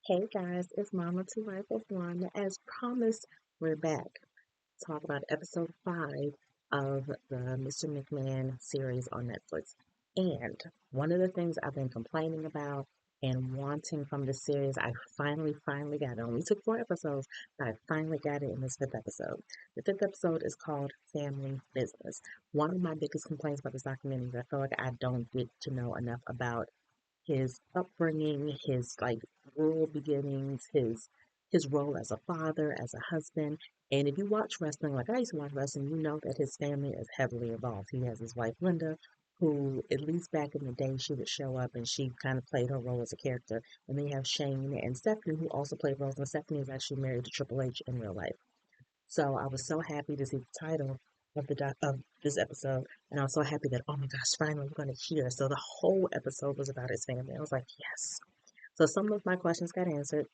Hey guys, it's Mama to Life of One. As promised, we're back to talk about episode 5 of the Mr. McMahon series on Netflix. And one of the things I've been complaining about and wanting from the series, I finally got it. It only took 4 episodes, but I finally got it in this fifth episode. The fifth episode is called Family Business. One of my biggest complaints about this documentary is I feel like I don't get to know enough about his upbringing, his rural beginnings, his role as a father, as a husband. And if you watch wrestling, like I used to watch wrestling, you know that his family is heavily involved. He has his wife Linda, who at least back in the day she would show up and she kind of played her role as a character. And then you have Shane and Stephanie, who also played roles. And Stephanie is actually married to Triple H in real life. So I was so happy to see the title of of this episode, and I was so happy that oh my gosh, finally we're going to hear. So the whole episode was about his family. I was like, yes. So some of my questions got answered.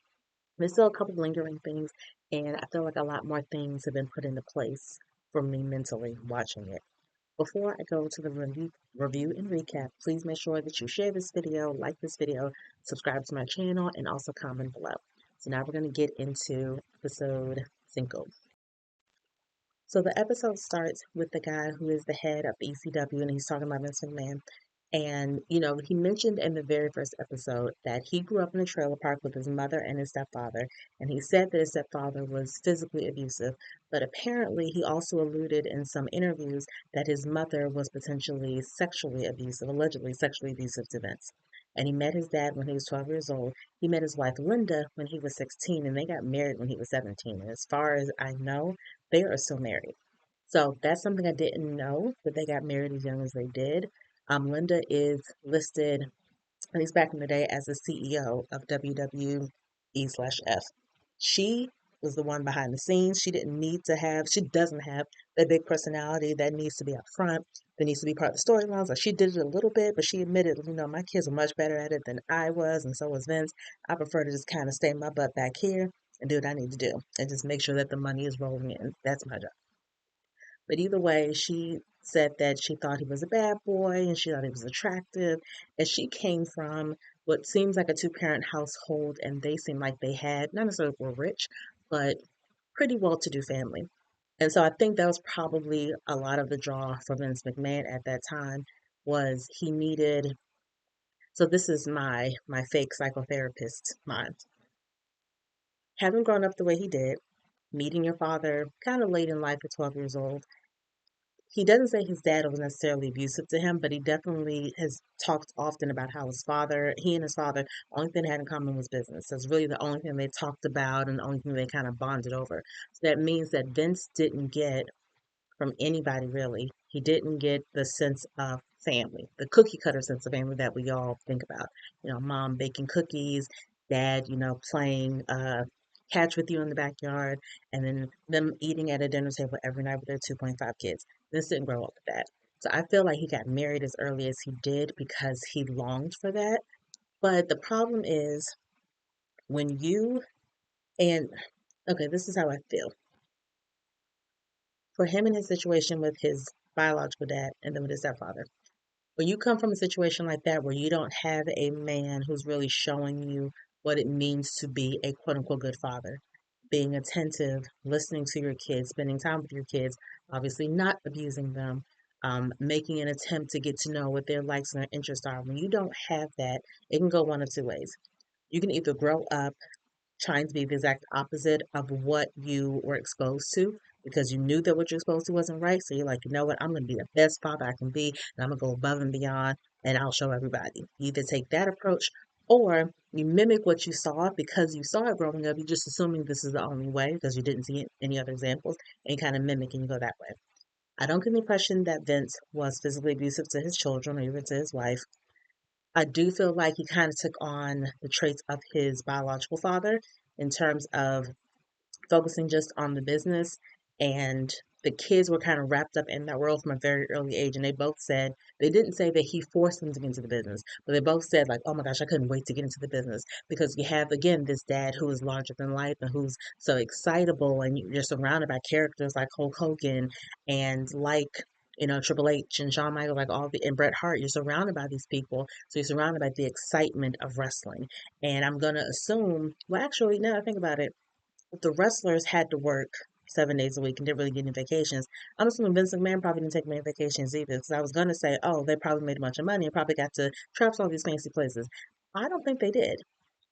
There's still a couple lingering things, and I feel like a lot more things have been put into place for me mentally watching it. Before I go to the review and recap, please make sure that you share this video, like this video, subscribe to my channel, and also comment below. So now we're going to get into episode 5. So the episode starts with the guy who is the head of the ECW, and he's talking about Vince McMahon. And, he mentioned in the very first episode that he grew up in a trailer park with his mother and his stepfather. And he said that his stepfather was physically abusive. But apparently, he also alluded in some interviews that his mother was potentially sexually abusive, allegedly sexually abusive to Vince. And he met his dad when he was 12 years old. He met his wife Linda when he was 16, and they got married when he was 17. And as far as I know, they are still married. So that's something I didn't know that they got married as young as they did. Linda is listed, at least back in the day, as the CEO of WWE/F. She was the one behind the scenes. She doesn't have the big personality that needs to be up front, that needs to be part of the storylines. Like she did it a little bit, but she admitted, my kids are much better at it than I was, and so was Vince. I prefer to just kind of stay my butt back here and do what I need to do and just make sure that the money is rolling in. That's my job. But either way, she said that she thought he was a bad boy and she thought he was attractive. And she came from what seems like a two-parent household, and they seemed like they had, not necessarily were rich, but pretty well-to-do family. And so I think that was probably a lot of the draw for Vince McMahon at that time was he needed, so this is my fake psychotherapist mind. Having grown up the way he did, meeting your father kind of late in life at 12 years old, he doesn't say his dad was necessarily abusive to him, but he definitely has talked often about how he and his father, only thing they had in common was business. That's really the only thing they talked about and the only thing they kind of bonded over. So that means that Vince didn't get from anybody really. He didn't get the sense of family, the cookie cutter sense of family that we all think about. Mom baking cookies, dad, playing catch with you in the backyard, and then them eating at a dinner table every night with their 2.5 kids. This didn't grow up with that. So I feel like he got married as early as he did because he longed for that. But the problem is when you, and okay, this is how I feel. For him in his situation with his biological dad and then with his stepfather, when you come from a situation like that where you don't have a man who's really showing you what it means to be a quote unquote good father, being attentive, listening to your kids, spending time with your kids, obviously not abusing them, making an attempt to get to know what their likes and their interests are. When you don't have that, it can go one of two ways. You can either grow up trying to be the exact opposite of what you were exposed to because you knew that what you're exposed to wasn't right. So you're like, you know what, I'm going to be the best father I can be, and I'm going to go above and beyond, and I'll show everybody. You either take that approach or you mimic what you saw because you saw it growing up. You're just assuming this is the only way because you didn't see any other examples, and you kind of mimic and you go that way. I don't get the impression that Vince was physically abusive to his children or even to his wife. I do feel like he kind of took on the traits of his biological father in terms of focusing just on the business, and the kids were kind of wrapped up in that world from a very early age, and they both said they didn't say that he forced them to get into the business, but they both said like, oh my gosh, I couldn't wait to get into the business because you have again this dad who is larger than life and who's so excitable, and you're surrounded by characters like Hulk Hogan and like Triple H and Shawn Michaels, like and Bret Hart, you're surrounded by these people. So you're surrounded by the excitement of wrestling. And I'm going to assume, well, actually, now I think about it, if the wrestlers had to work 7 days a week and didn't really get any vacations, I'm assuming Vince McMahon probably didn't take many vacations either. Because I was going to say, oh, they probably made a bunch of money and probably got to travel to all these fancy places. I don't think they did.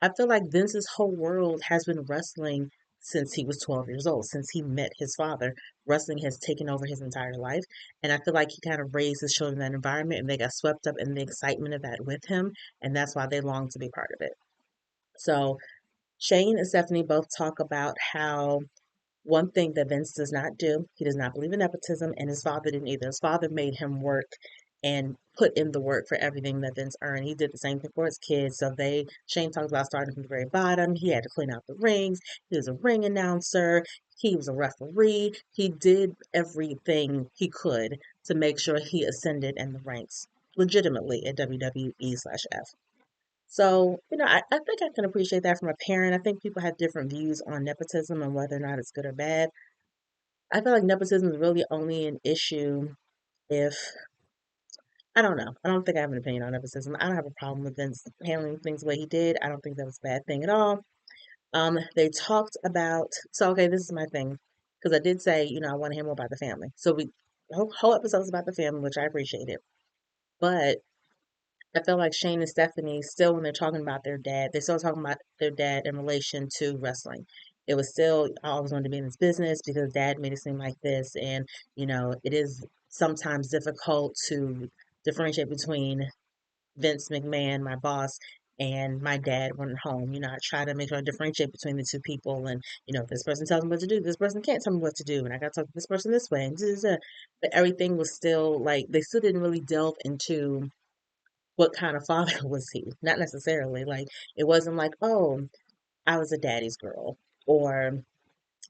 I feel like Vince's whole world has been wrestling since he was 12 years old, since he met his father. Wrestling has taken over his entire life. And I feel like he kind of raised his children in that environment and they got swept up in the excitement of that with him. And that's why they long to be part of it. So Shane and Stephanie both talk about how one thing that Vince does not do, he does not believe in nepotism, and his father didn't either. His father made him work and put in the work for everything that Vince earned. He did the same thing for his kids. So Shane talks about starting from the very bottom. He had to clean out the rings. He was a ring announcer. He was a referee. He did everything he could to make sure he ascended in the ranks legitimately at WWE/F. So, I think I can appreciate that from a parent. I think people have different views on nepotism and whether or not it's good or bad. I feel like nepotism is really only an issue if, I don't know. I don't think I have an opinion on nepotism. I don't have a problem with Vince handling things the way he did. I don't think that was a bad thing at all. They talked about, so okay, this is my thing. Because I did say, I want to hear more about the family. So the whole episode is about the family, which I appreciated. But I feel like Shane and Stephanie still, when they're talking about their dad, they're still talking about their dad in relation to wrestling. It was still, I always wanted to be in this business because dad made it seem like this. And, it is sometimes difficult to differentiate between Vince McMahon, my boss, and my dad running home. I try to make sure I differentiate between the two people. And, if this person tells me what to do, this person can't tell me what to do. And I got to talk to this person this way. And but everything was still like, they still didn't really delve into what kind of father was he? Not necessarily. Like, it wasn't like, oh, I was a daddy's girl. Or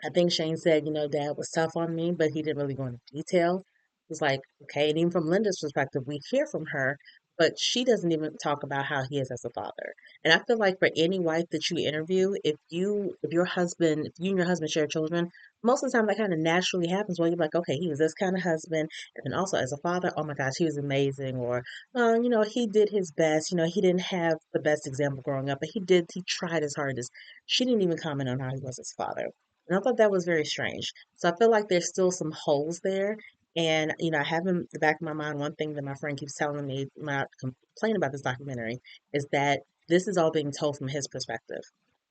I think Shane said, dad was tough on me, but he didn't really go into detail. It was like, okay, and even from Linda's perspective, we hear from her, but she doesn't even talk about how he is as a father. And I feel like for any wife that you interview, if your husband, if you and your husband share children, most of the time that kind of naturally happens where you're like, okay, he was this kind of husband. And then also as a father, oh my gosh, he was amazing. Or, he did his best. He didn't have the best example growing up, but he tried his hardest. She didn't even comment on how he was as a father. And I thought that was very strange. So I feel like there's still some holes there. And, I have in the back of my mind one thing that my friend keeps telling me when I complain about this documentary is that this is all being told from his perspective.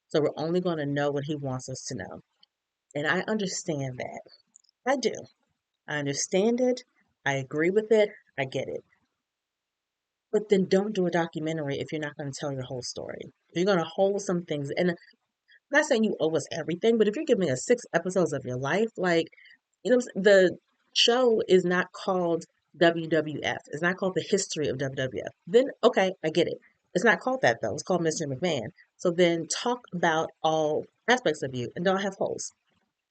So we're only going to know what he wants us to know. And I understand that. I do. I understand it. I agree with it. I get it. But then don't do a documentary if you're not going to tell your whole story. If you're going to hold some things, and I'm not saying you owe us everything, but if you're giving us 6 episodes of your life, like, the show is not called WWF. It's not called the history of WWF. Then, okay, I get it. It's not called that though. It's called Mr. McMahon. So then talk about all aspects of you and don't have holes.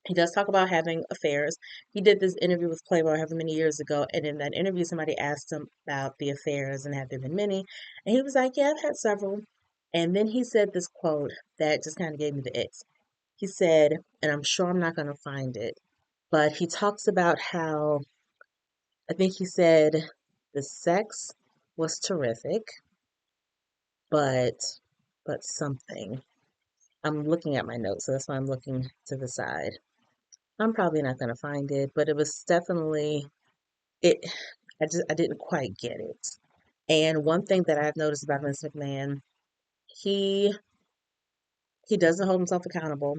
He does talk about having affairs. He did this interview with Playboy however many years ago, and in that interview, somebody asked him about the affairs and have there been many, and he was like, "Yeah, I've had several." And then he said this quote that just kind of gave me the icks. He said, and I'm sure I'm not going to find it, but he talks about how I think he said the sex was terrific, but something. I'm looking at my notes, so that's why I'm looking to the side. I'm probably not going to find it, but it was definitely it. I didn't quite get it. And one thing that I've noticed about Vince McMahon, he he doesn't hold himself accountable.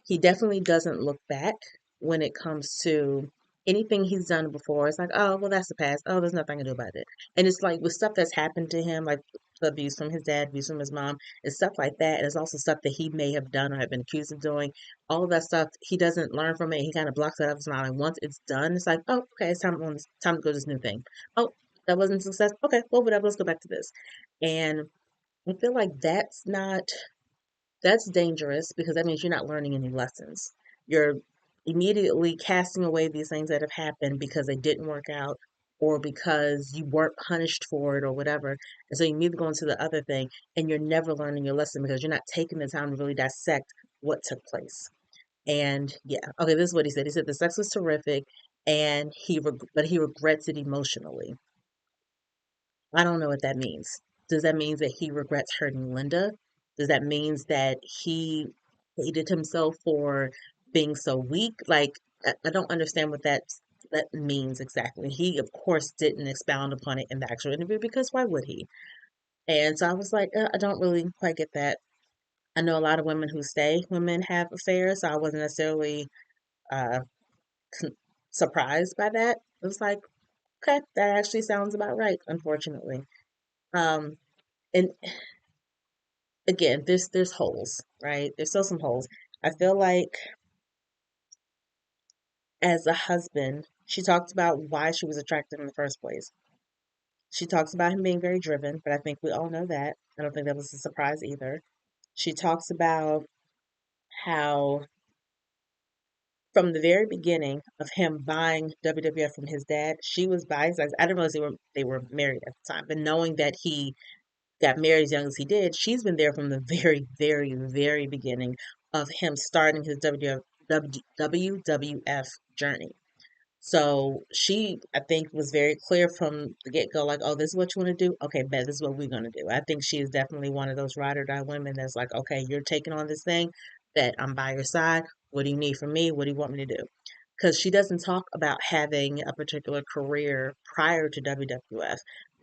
He definitely doesn't look back when it comes to anything he's done before. It's like, oh, well, that's the past. Oh, there's nothing I can do about it. And it's like with stuff that's happened to him, like the abuse from his dad, abuse from his mom, and stuff like that. And it's also stuff that he may have done or have been accused of doing. All of that stuff, he doesn't learn from it. He kind of blocks it out of his mind. And once it's done, it's like, oh, okay, it's time to go to this new thing. Oh, that wasn't a success. Okay, well, whatever. Let's go back to this. And I feel like that's dangerous because that means you're not learning any lessons. You're immediately casting away these things that have happened because they didn't work out or because you weren't punished for it or whatever. And so you immediately go into the other thing and you're never learning your lesson because you're not taking the time to really dissect what took place. And yeah, okay, this is what he said. He said the sex was terrific and but he regrets it emotionally. I don't know what that means. Does that mean that he regrets hurting Linda? Does that mean that he hated himself for being so weak? Like, I don't understand what that means exactly. He, of course, didn't expound upon it in the actual interview because why would he? And so I was like, I don't really quite get that. I know a lot of women who stay, women have affairs, so I wasn't necessarily uh, con- surprised by that. It was like, okay, that actually sounds about right, unfortunately. Um, and again, there's holes, right? There's still some holes. I feel like as a husband, she talked about why she was attracted in the first place. She talks about him being very driven, but I think we all know that. I don't think that was a surprise either. She talks about how from the very beginning of him buying WWF from his dad, she was by his side. I didn't realize they were married at the time, but knowing that he got married as young as he did, she's been there from the very, very, very beginning of him starting his WWF journey. So she, I think, was very clear from the get go, like, oh, this is what you want to do? Okay, bet this is what we're going to do. I think she is definitely one of those ride or die women that's like, okay, you're taking on this thing, that I'm by your side. What do you need from me? What do you want me to do? Because she doesn't talk about having a particular career prior to WWF,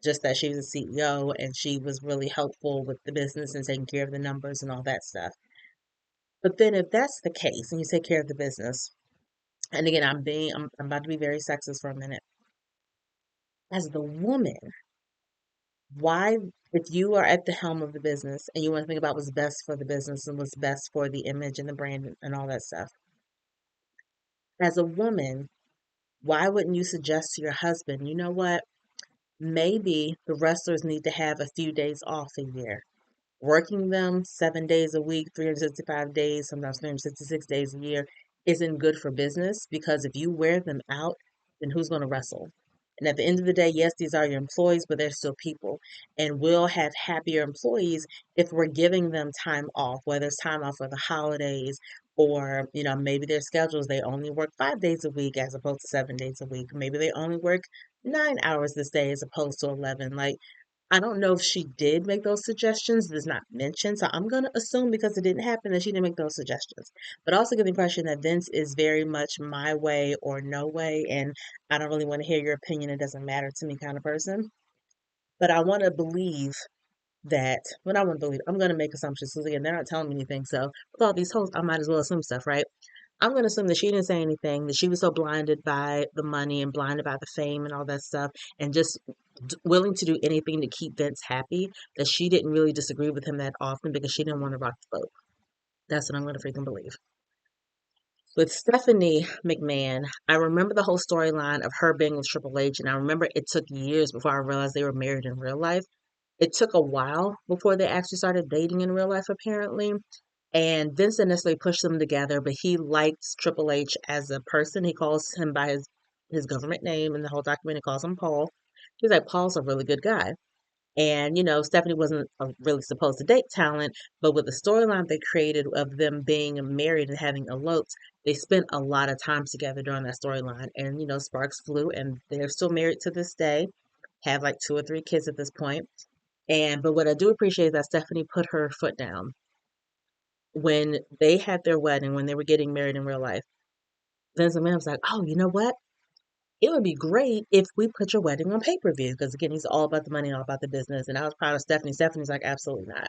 just that she was a CEO and she was really helpful with the business and taking care of the numbers and all that stuff. But then, if that's the case and you take care of the business, and again, I'm about to be very sexist for a minute. As the woman, why, if you are at the helm of the business and you want to think about what's best for the business and what's best for the image and the brand and all that stuff, as a woman, why wouldn't you suggest to your husband, you know what? Maybe the wrestlers need to have a few days off a year. Working them 7 days a week, 365 days, sometimes 366 days a year, isn't good for business because if you wear them out, then who's going to wrestle? And at the end of the day, yes, these are your employees, but they're still people. And we'll have happier employees if we're giving them time off, whether it's time off for the holidays or, maybe their schedules, they only work 5 days a week as opposed to 7 days a week. Maybe they only work 9 hours this day as opposed to 11. Like, I don't know if she did make those suggestions. It's not mentioned. So I'm going to assume because it didn't happen that she didn't make those suggestions. But I also get the impression that Vince is very much my way or no way. And I don't really want to hear your opinion. It doesn't matter to me kind of person. But I want to believe that, when I want to believe, I'm going to make assumptions. Because again, they're not telling me anything. So with all these hosts, I might as well assume stuff, right? I'm going to assume that she didn't say anything, that she was so blinded by the money and blinded by the fame and all that stuff, and just willing to do anything to keep Vince happy, that she didn't really disagree with him that often because she didn't want to rock the boat. That's what I'm going to freaking believe. With Stephanie McMahon, I remember the whole storyline of her being with Triple H, and I remember it took years before I realized they were married in real life. It took a while before they actually started dating in real life, apparently. And Vince didn't necessarily push them together, but he likes Triple H as a person. He calls him by his government name in the whole document. He calls him Paul. He's like, Paul's a really good guy. And, Stephanie wasn't really supposed to date Talent, but with the storyline they created of them being married and having eloped, they spent a lot of time together during that storyline. And, sparks flew, and they're still married to this day, have like 2 or 3 kids at this point. But what I do appreciate is that Stephanie put her foot down when they had their wedding, when they were getting married in real life. Vince McMahon was like, "Oh, you know what? It would be great if we put your wedding on pay-per-view." Because again, he's all about the money, all about the business. And I was proud of Stephanie. Stephanie's like, "Absolutely not."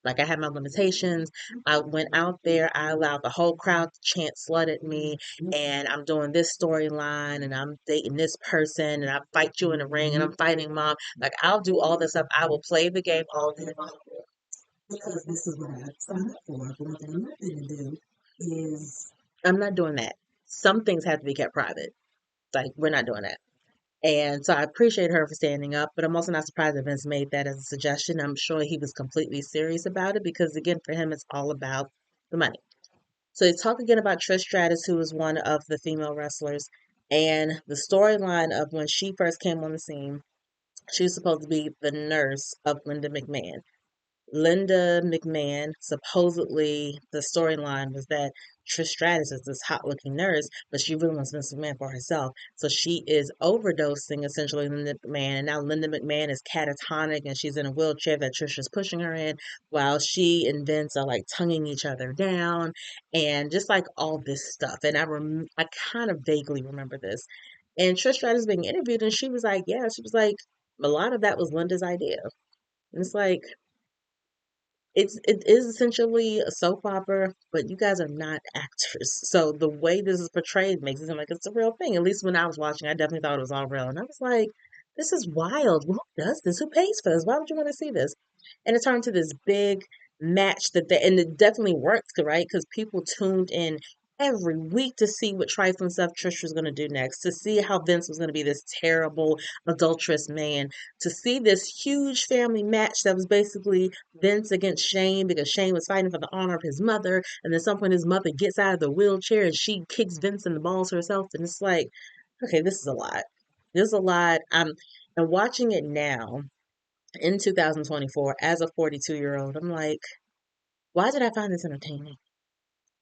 Like, I had my limitations. I went out there. I allowed the whole crowd to chant slut at me. And I'm doing this storyline. And I'm dating this person. And I fight you in the ring. And I'm fighting mom. Like, I'll do all this stuff. I will play the game all day long. Because this is what I signed up for. But what I'm not going to do is, I'm not doing that. Some things have to be kept private. Like, we're not doing that. And so I appreciate her for standing up, but I'm also not surprised that Vince made that as a suggestion. I'm sure he was completely serious about it because, again, for him, it's all about the money. So they talk again about Trish Stratus, who was one of the female wrestlers, and the storyline of when she first came on the scene. She was supposed to be the nurse of Linda McMahon. Linda McMahon, supposedly the storyline was that Trish Stratus is this hot looking nurse, but she really wants Vince McMahon for herself. So she is overdosing essentially Linda McMahon. And now Linda McMahon is catatonic and she's in a wheelchair that Trish is pushing her in while she and Vince are like tonguing each other down and just like all this stuff. And I kind of vaguely remember this. And Trish Stratus being interviewed and she was like, yeah, she was like, a lot of that was Linda's idea. And it's like, it is essentially a soap opera, but you guys are not actors. So the way this is portrayed makes it seem like it's a real thing. At least when I was watching, I definitely thought it was all real. And I was like, this is wild. Who does this? Who pays for this? Why would you want to see this? And it turned to this big match and it definitely worked, right? Because people tuned in every week to see what trifling stuff Trish was going to do next, to see how Vince was going to be this terrible, adulterous man, to see this huge family match that was basically Vince against Shane because Shane was fighting for the honor of his mother. And then at some point, his mother gets out of the wheelchair and she kicks Vince in the balls herself. And it's like, okay, this is a lot. This is a lot. And watching it now in 2024 as a 42-year-old, I'm like, why did I find this entertaining?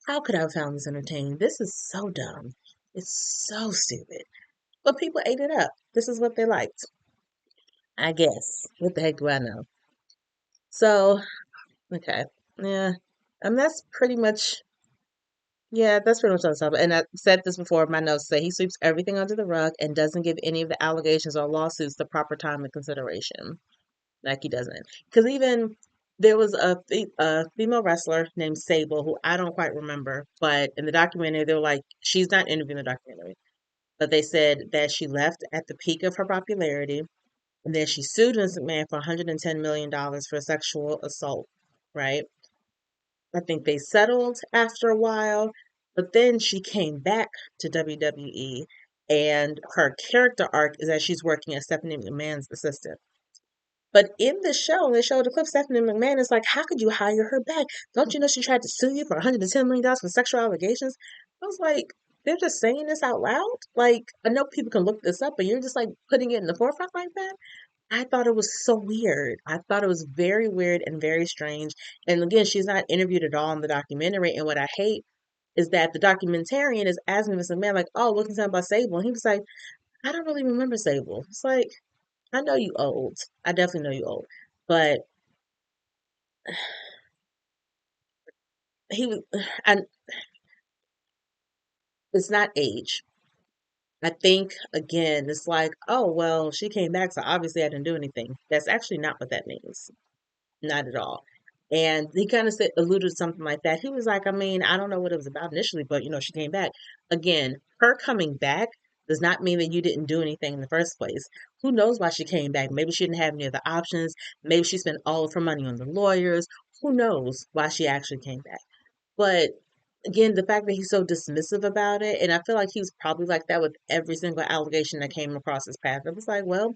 How could I have found this entertaining? This is so dumb. It's so stupid. But people ate it up. This is what they liked. I guess. What the heck do I know? So, okay. Yeah. And that's pretty much what I was talking about. And I said this before, my notes say he sweeps everything under the rug and doesn't give any of the allegations or lawsuits the proper time and consideration. Like he doesn't. Because even there was a female wrestler named Sable who I don't quite remember, but in the documentary, they were like, she's not interviewing the documentary, but they said that she left at the peak of her popularity and then she sued Vince McMahon for $110 million for sexual assault, right? I think they settled after a while, but then she came back to WWE, and her character arc is that she's working as Stephanie McMahon's assistant. But in the show, they showed the clip, Stephanie McMahon is like, how could you hire her back? Don't you know she tried to sue you for $110 million for sexual allegations? I was like, they're just saying this out loud? Like, I know people can look this up, but you're just like putting it in the forefront like that? I thought it was so weird. I thought it was very weird and very strange. And again, she's not interviewed at all in the documentary. And what I hate is that the documentarian is asking this man, like, oh, what can you tell about Sable? And he was like, I don't really remember Sable. It's like, I know you old. I definitely know you old. But he was, and it's not age. I think, again, it's like, oh, well, she came back, so obviously I didn't do anything. That's actually not what that means. Not at all. And he kind of said, alluded to something like that. He was like, I mean, I don't know what it was about initially, but she came back. Again, her coming back does not mean that you didn't do anything in the first place. Who knows why she came back? Maybe she didn't have any other options. Maybe she spent all of her money on the lawyers. Who knows why she actually came back? But again, the fact that he's so dismissive about it, and I feel like he was probably like that with every single allegation that came across his path. It was like, well,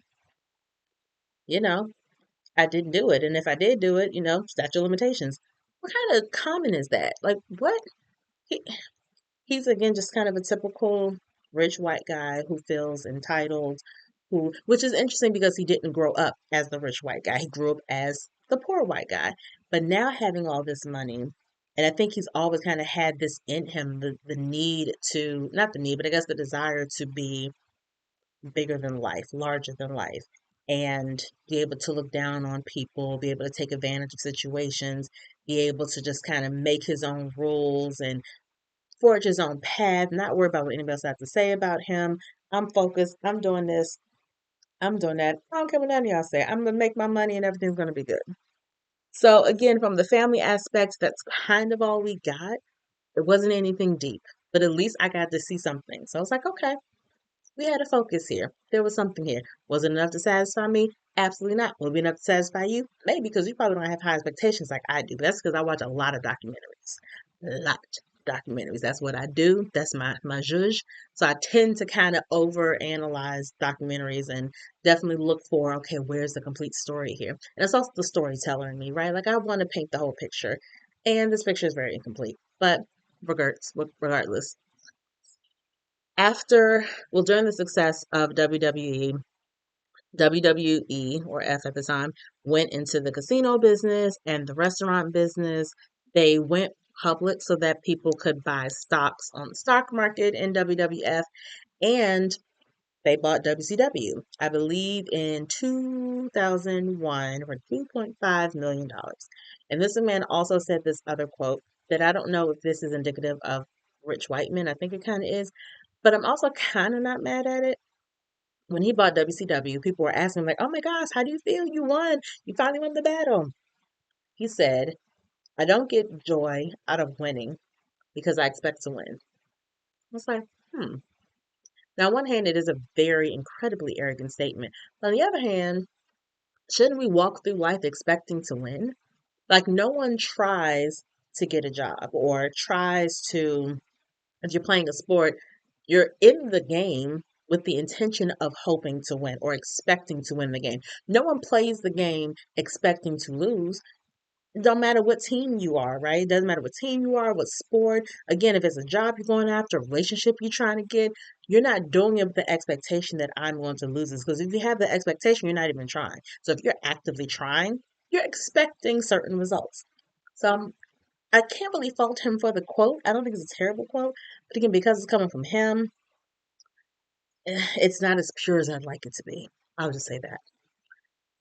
you know, I didn't do it. And if I did do it, statute of limitations. What kind of comment is that? Like, what? He, he's, again, just kind of a typical rich white guy who feels entitled, which is interesting because he didn't grow up as the rich white guy. He grew up as the poor white guy. But now having all this money, and I think he's always kind of had this in him, the need to, not the need, but I guess the desire to be bigger than life, larger than life, and be able to look down on people, be able to take advantage of situations, be able to just kind of make his own rules and forge his own path, not worry about what anybody else has to say about him. I'm focused. I'm doing this. I'm doing that. I don't care what none of y'all say. I'm going to make my money and everything's going to be good. So, again, from the family aspect, that's kind of all we got. It wasn't anything deep, but at least I got to see something. So I was like, okay, we had a focus here. There was something here. Was it enough to satisfy me? Absolutely not. Will it be enough to satisfy you? Maybe, because you probably don't have high expectations like I do. But that's because I watch a lot of documentaries. A lot of documentaries. That's what I do. That's my zhuzh. So I tend to kind of overanalyze documentaries and definitely look for, okay, where's the complete story here? And it's also the storyteller in me, right? Like I want to paint the whole picture. And this picture is very incomplete. But regardless, after, well, during the success of WWE, WWE, or F at the time, went into the casino business and the restaurant business. They went public so that people could buy stocks on the stock market in WWF, and they bought WCW, I believe, in 2001 for $2.5 million. And this man also said this other quote that I don't know if this is indicative of rich white men. I think it kind of is, but I'm also kind of not mad at it. When he bought WCW, people were asking, like, oh my gosh, how do you feel? You won. You finally won the battle. He said, I don't get joy out of winning because I expect to win. I was like, hmm. Now, on one hand, it is a very incredibly arrogant statement. But on the other hand, shouldn't we walk through life expecting to win? Like, no one tries to get a job or tries to, if you're playing a sport, you're in the game with the intention of hoping to win or expecting to win the game. No one plays the game expecting to lose. It don't matter what team you are, right? It doesn't matter what team you are, what sport. Again, if it's a job you're going after, a relationship you're trying to get, you're not doing it with the expectation that I'm going to lose this. Because if you have the expectation, you're not even trying. So if you're actively trying, you're expecting certain results. So I can't really fault him for the quote. I don't think it's a terrible quote. But again, because it's coming from him, it's not as pure as I'd like it to be. I'll just say that.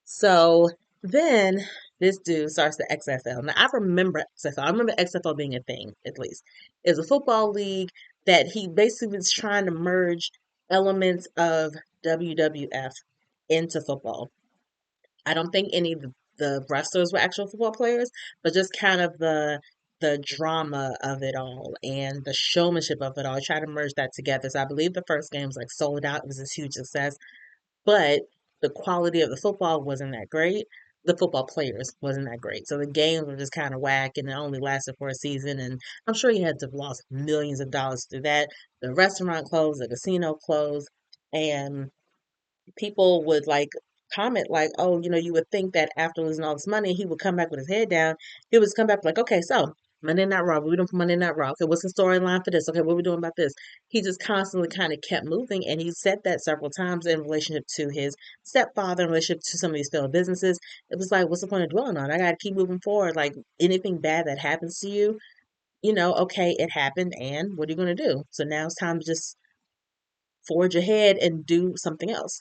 So then this dude starts the XFL. Now I remember XFL. I remember XFL being a thing, at least. It was a football league that he basically was trying to merge elements of WWF into football. I don't think any of the wrestlers were actual football players, but just kind of the drama of it all and the showmanship of it all. I tried to merge that together. So I believe the first game was like sold out. It was this huge success, but the quality of the football wasn't that great. The football players wasn't that great. So the games were just kind of whack and it only lasted for a season. And I'm sure he had to have lost millions of dollars through that. The restaurant closed, the casino closed, and people would like comment like, oh, you would think that after losing all this money, he would come back with his head down. He would come back like, okay, so Monday Night Raw, what we doing for Monday Night Raw? Okay, what's the storyline for this? Okay, what are we doing about this? He just constantly kind of kept moving, and he said that several times in relationship to his stepfather, in relationship to some of these failed businesses. It was like, what's the point of dwelling on? I got to keep moving forward. Like anything bad that happens to you, okay, it happened, and what are you going to do? So now it's time to just forge ahead and do something else.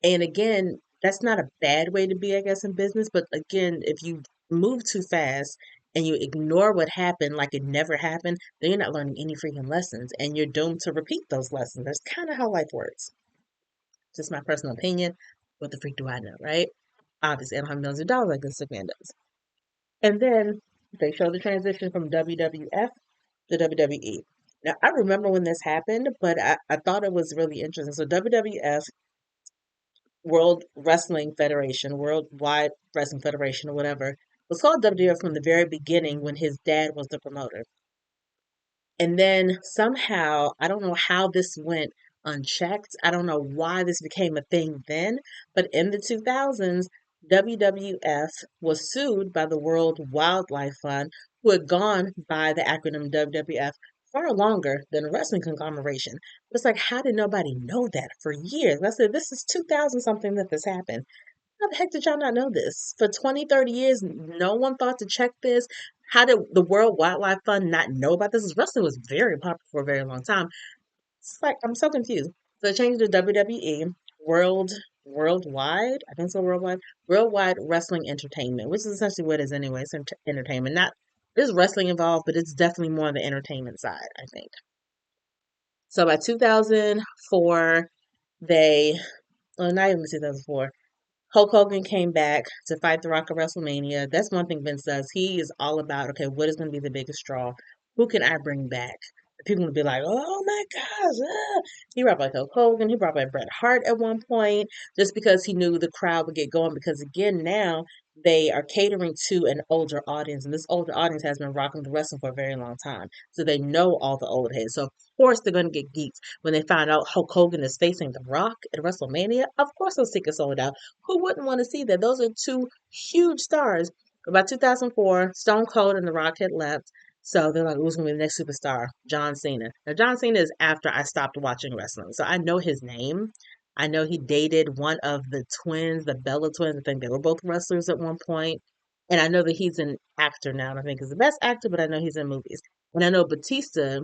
And again, that's not a bad way to be, I guess, in business. But again, if you move too fast and you ignore what happened like it never happened, then you're not learning any freaking lessons and you're doomed to repeat those lessons. That's kind of how life works. Just my personal opinion. What the freak do I know, right? Obviously, I don't have millions of dollars like this man does. And then they show the transition from WWF to WWE. Now, I remember when this happened, but I thought it was really interesting. So, WWF, World Wrestling Federation, Worldwide Wrestling Federation, or whatever, was called WWF from the very beginning when his dad was the promoter. And then somehow, I don't know how this went unchecked. I don't know why this became a thing then, but in the 2000s, WWF was sued by the World Wildlife Fund, who had gone by the acronym WWF far longer than a wrestling conglomeration. It's like, how did nobody know that for years? I said, this is 2000 something that this happened. How the heck did y'all not know this? For 20, 30 years, no one thought to check this. How did the World Wildlife Fund not know about this? Wrestling was very popular for a very long time. It's like, I'm so confused. So they changed to WWE, Worldwide, I think so, Worldwide Wrestling Entertainment, which is essentially what it is anyway. It's entertainment. Not, there's wrestling involved, but it's definitely more on the entertainment side, I think. So by 2004, well, not even 2004, Hulk Hogan came back to fight The Rock at WrestleMania. That's one thing Vince does. He is all about, okay, what is going to be the biggest draw? Who can I bring back? People will be like, oh my gosh. He brought back Hulk Hogan. He brought back Bret Hart at one point just because he knew the crowd would get going. Because again, now they are catering to an older audience. And this older audience has been rocking the wrestling for a very long time. So they know all the old heads. So of course they're going to get geeks when they find out Hulk Hogan is facing The Rock at WrestleMania. Of course those tickets sold out. Who wouldn't want to see that? Those are two huge stars. About 2004, Stone Cold and The Rock had left. So they're like, who's going to be the next superstar? John Cena. Now, John Cena is after I stopped watching wrestling. So I know his name. I know he dated one of the twins, the Bella twins. I think they were both wrestlers at one point. And I know that he's an actor now. And I think he's the best actor, but I know he's in movies. And I know Batista,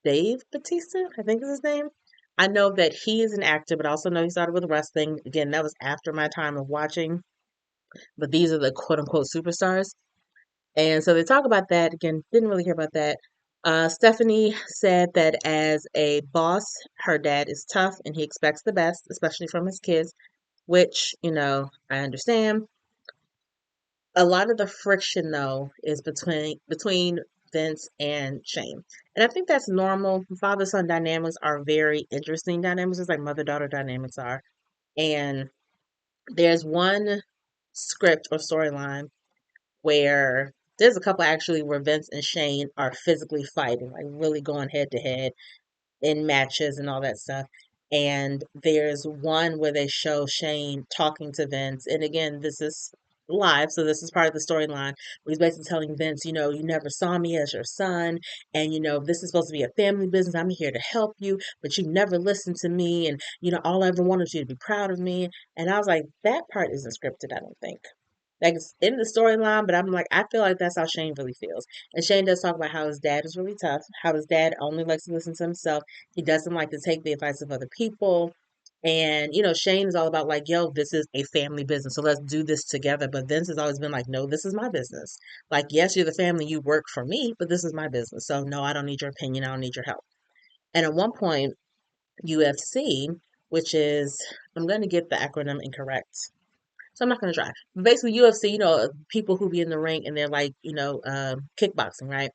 Dave Batista, I think is his name. I know that he is an actor, but I also know he started with wrestling. Again, that was after my time of watching. But these are the quote unquote superstars. And so they talk about that. Again, didn't really hear about that. Stephanie said that as a boss, her dad is tough and he expects the best, especially from his kids, which, I understand. A lot of the friction though is between Vince and Shane. And I think that's normal. Father-son dynamics are very interesting dynamics, just like mother-daughter dynamics are. And there's one script or storyline where there's a couple actually where Vince and Shane are physically fighting, like really going head to head in matches and all that stuff. And there's one where they show Shane talking to Vince. And again, this is live, so this is part of the storyline. He's basically telling Vince, you never saw me as your son. And, this is supposed to be a family business. I'm here to help you, but you never listened to me. And, all I ever wanted was you to be proud of me. And I was like, that part isn't scripted, I don't think. Like it's in the storyline, but I'm like, I feel like that's how Shane really feels. And Shane does talk about how his dad is really tough, how his dad only likes to listen to himself. He doesn't like to take the advice of other people. And, Shane is all about like, yo, this is a family business. So let's do this together. But Vince has always been like, no, this is my business. Like, yes, you're the family, you work for me, but this is my business. So no, I don't need your opinion. I don't need your help. And at one point, UFC, which is, I'm going to get the acronym incorrect. So I'm not going to try. Basically, UFC, people who be in the ring and they're like, kickboxing, right?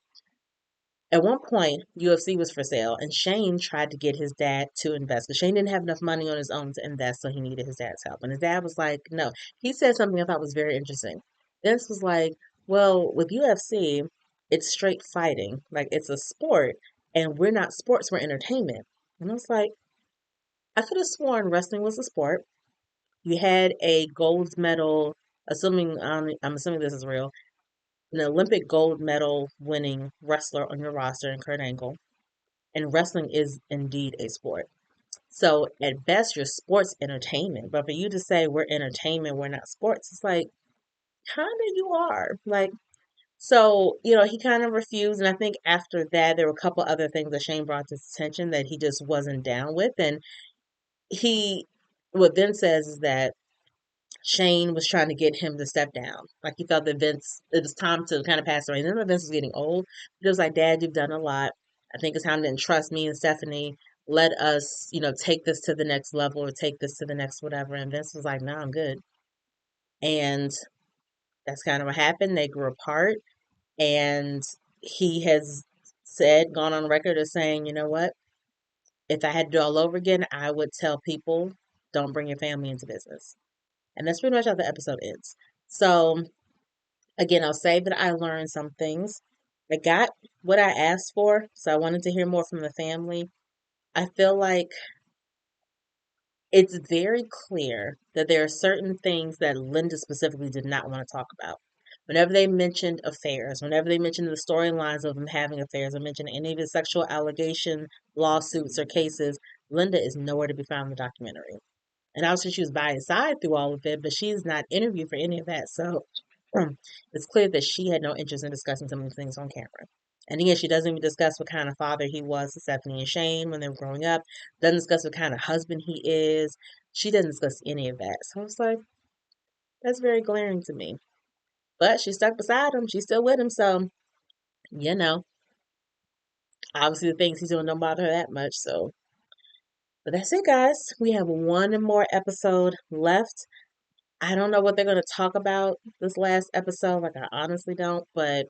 At one point, UFC was for sale, and Shane tried to get his dad to invest. But Shane didn't have enough money on his own to invest, so he needed his dad's help. And his dad was like, no. He said something I thought was very interesting. Vince was like, well, with UFC, it's straight fighting. Like, it's a sport, and we're not sports, we're entertainment. And I was like, I could have sworn wrestling was a sport. You had a gold medal, assuming I'm assuming this is real, an Olympic gold medal winning wrestler on your roster in Kurt Angle, and wrestling is indeed a sport. So at best, you're sports entertainment, but for you to say we're entertainment, we're not sports, it's like kind of you are. Like so, he kind of refused, and I think after that, there were a couple other things that Shane brought to his attention that he just wasn't down with, and he what then says is that Shane was trying to get him to step down. Like he felt that it was time to kind of pass away. And then Vince was getting old. It was like, Dad, you've done a lot. I think it's time to entrust me and Stephanie. Let us, take this to the next level or take this to the next whatever. And Vince was like, no, I'm good. And that's kind of what happened. They grew apart. And he has gone on record as saying, you know what? If I had to do it all over again, I would tell people, don't bring your family into business. And that's pretty much how the episode ends. So, again, I'll say that I learned some things. I got what I asked for, so I wanted to hear more from the family. I feel like it's very clear that there are certain things that Linda specifically did not want to talk about. Whenever they mentioned affairs, whenever they mentioned the storylines of them having affairs, or mentioned any of the sexual allegation lawsuits or cases, Linda is nowhere to be found in the documentary. And obviously she was by his side through all of it, but she's not interviewed for any of that. So it's clear that she had no interest in discussing some of the things on camera. And again, she doesn't even discuss what kind of father he was to Stephanie and Shane when they were growing up. Doesn't discuss what kind of husband he is. She doesn't discuss any of that. So I was like, that's very glaring to me. But she's stuck beside him. She's still with him. So, you know, obviously the things he's doing don't bother her that much. So, but that's it, guys. We have one more episode left. I don't know what they're going to talk about this last episode. Like, I honestly don't, but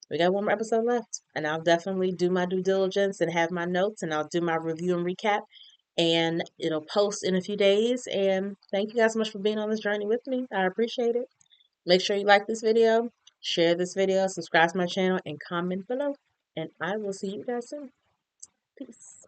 we got one more episode left. And I'll definitely do my due diligence and have my notes, and I'll do my review and recap. And it'll post in a few days. And thank you guys so much for being on this journey with me. I appreciate it. Make sure you like this video, share this video, subscribe to my channel, and comment below. And I will see you guys soon. Peace.